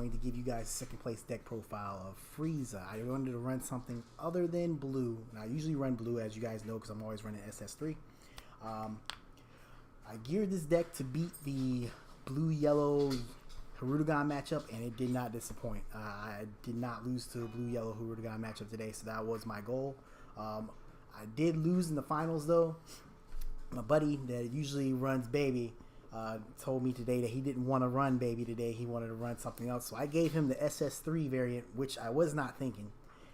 going to give you guys a second place deck profile of Frieza. I wanted to run something other than blue. And I usually run blue, as you guys know, because I'm always running SS3. I geared this deck to beat the blue-yellow Hirudegan matchup, and it did not disappoint. I did not lose to a blue-yellow Hirudegan matchup today, so that was my goal. I did lose in the finals, though. My buddy that usually runs Baby told me today that he didn't want to run Baby today. He wanted to run something else. So I gave him the SS3 variant, which I was not thinking.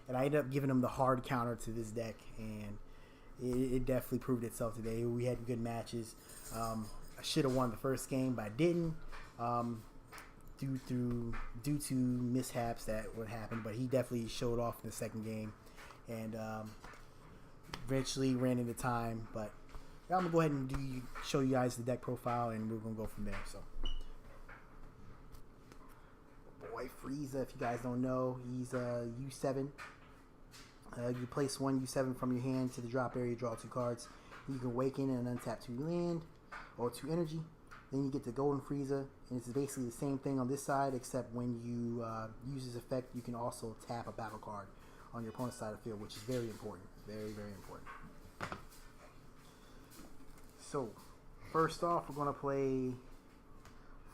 And I ended up giving him the hard counter to this deck, and it definitely proved itself today. We had good matches. I should have won the first game, but I didn't. Due to mishaps that would happen, but he definitely showed off in the second game, and eventually ran into time. But I'm gonna go ahead and show you guys the deck profile, and we're gonna go from there. So, boy, Frieza, if you guys don't know, he's a U7. You place one U7 from your hand to the drop area, draw 2 cards. You can awaken and untap 2 land or 2 energy. Then you get the Golden Frieza, and it's basically the same thing on this side, except when you use this effect, you can also tap a battle card on your opponent's side of the field, which is very important. Very, very important. So, first off, we're going to play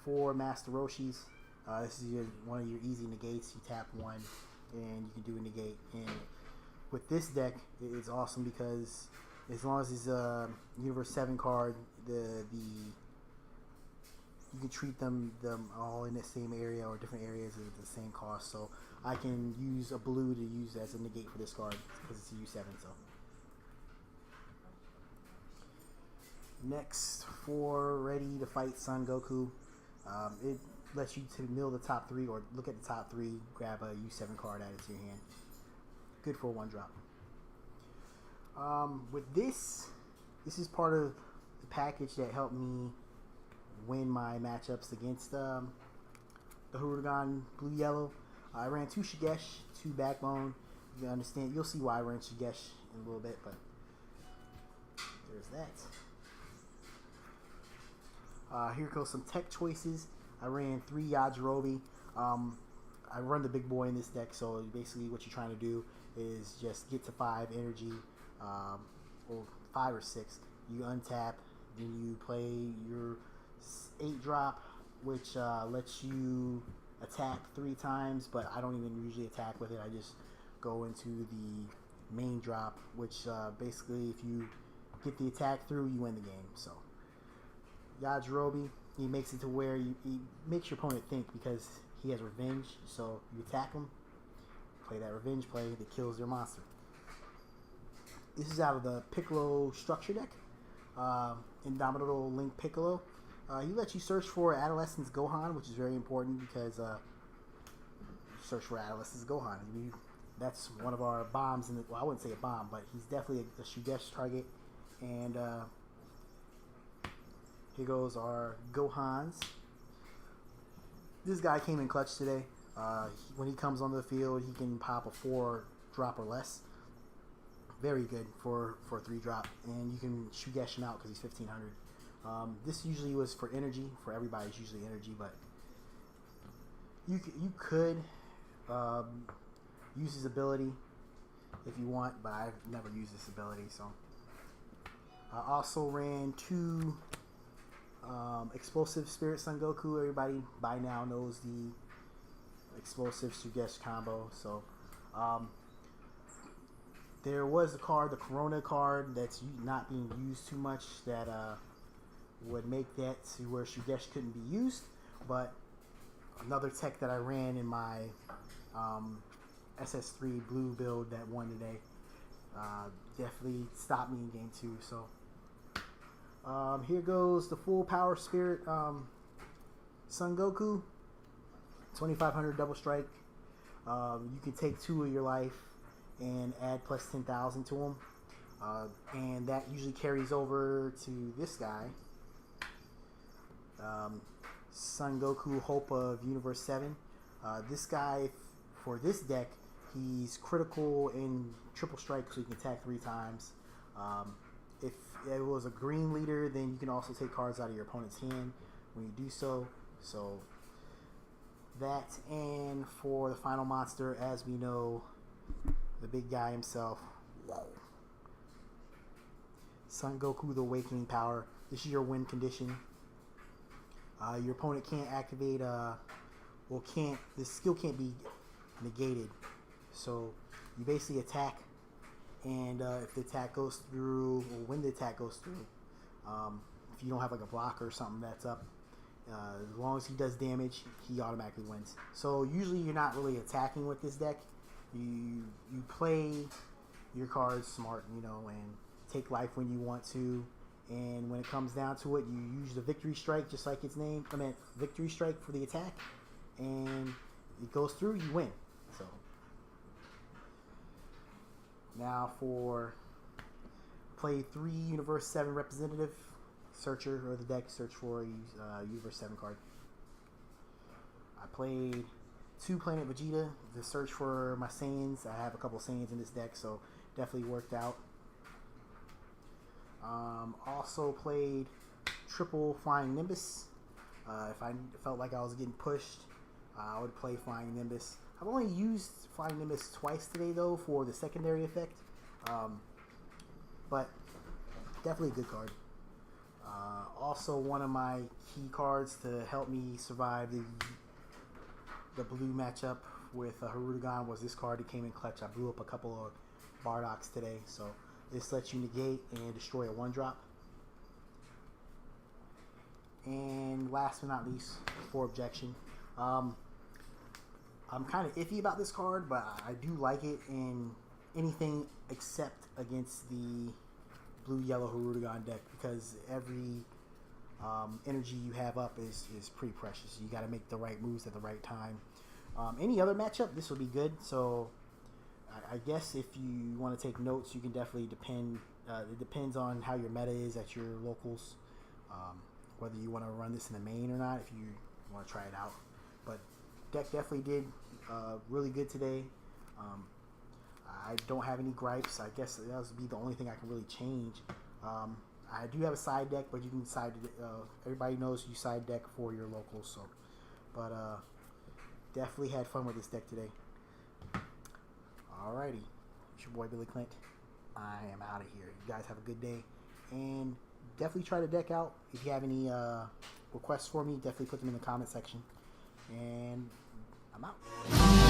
4 Master Roshis. This is one of your easy negates. You tap 1, and you can do a negate. And with this deck, it's awesome because as long as it's a Universe 7 card, you can treat them all in the same area or different areas at the same cost. So I can use a blue to use as a negate for this card because it's a U7. So next, for ready to fight Son Goku. It lets you to mill the top 3 or look at the top 3, grab a U7 card, add it to your hand. Good for a 1-drop. With this is part of the package that helped me win my matchups against the Hirudegan blue-yellow. I ran 2 shugesh, 2 backbone. You understand? You'll see why I ran shugesh in a little bit, but there's that. Here goes some tech choices. I ran 3 Yajirobe. I run the big boy in this deck, so basically what you're trying to do is just get to 5 energy, or 5 or 6. You untap, then you play your 8-drop, which lets you attack 3 times, but I don't even usually attack with it. I just go into the main drop, which basically if you get the attack through, you win the game. So Yajirobe, he makes it to where he makes your opponent think because he has revenge. So you attack him, play that revenge play that kills their monster. This is out of the Piccolo structure deck. Indomitable Link Piccolo. He lets you search for Adolescence Gohan, which is very important because search for Adolescence Gohan. That's one of our bombs. Well, I wouldn't say a bomb, but he's definitely a shugesh target. And here goes our Gohans. This guy came in clutch today. When he comes onto the field, he can pop a 4-drop or less. Very good for a 3-drop, and you can shugesh him out because he's 1500. This usually was for energy. For everybody, it's usually energy, but you could use his ability if you want, but I've never used this ability. So I also ran 2 explosive Spirit Son Goku. Everybody by now knows the explosive shugesh combo. So there was a card, the Corona card, that's not being used too much, that would make that to where shugesh couldn't be used. But another tech that I ran in my SS3 blue build that won today definitely stopped me in game 2. So here goes the full power Spirit Son Goku, 2500 double strike. You can take 2 of your life and add plus 10,000 to him, and that usually carries over to this guy, Son Goku, Hope of Universe 7. This guy, for this deck, he's critical in triple strike, so you can attack 3 times. If it was a green leader, then you can also take cards out of your opponent's hand when you do so. So that, and for the final monster, as we know, the big guy himself, Son Goku, the Awakening Power. This is your win condition. Your opponent can't activate, this skill can't be negated. So you basically attack, and if the attack goes through, or when the attack goes through, if you don't have like a block or something that's up, as long as he does damage, he automatically wins. So usually you're not really attacking with this deck. You play your cards smart, you know, and take life when you want to. And when it comes down to it, you use the Victory Strike, just like its name. I mean, Victory Strike for the attack, and it goes through, you win. So now for play 3 Universe 7 representative. Searcher or the deck, search for a Universe 7 card. I played 2 Planet Vegeta to search for my Saiyans. I have a couple Saiyans in this deck, so definitely worked out. Also played triple Flying Nimbus. If I felt like I was getting pushed, I would play Flying Nimbus. I've only used Flying Nimbus twice today, though, for the secondary effect. But definitely a good card. Also, one of my key cards to help me survive the blue matchup with Hirudegan was this card. It came in clutch. I blew up a couple of Bardoks today, so this lets you negate and destroy a 1-drop. And last but not least, for Objection. I'm kind of iffy about this card, but I do like it in anything except against the blue-yellow Hirudegan deck, because every energy you have up is pretty precious. You got to make the right moves at the right time. Any other matchup, this would be good. So I guess if you want to take notes, you can definitely it depends on how your meta is at your locals, whether you want to run this in the main or not, if you want to try it out. But deck definitely did really good today. I don't have any gripes. I guess that would be the only thing I can really change. I do have a side deck, but you can side. Everybody knows you side deck for your locals. So, but definitely had fun with this deck today. Alrighty, it's your boy Billy Clint. I am out of here. You guys have a good day, and definitely try the deck out. If you have any requests for me, definitely put them in the comment section. And I'm out.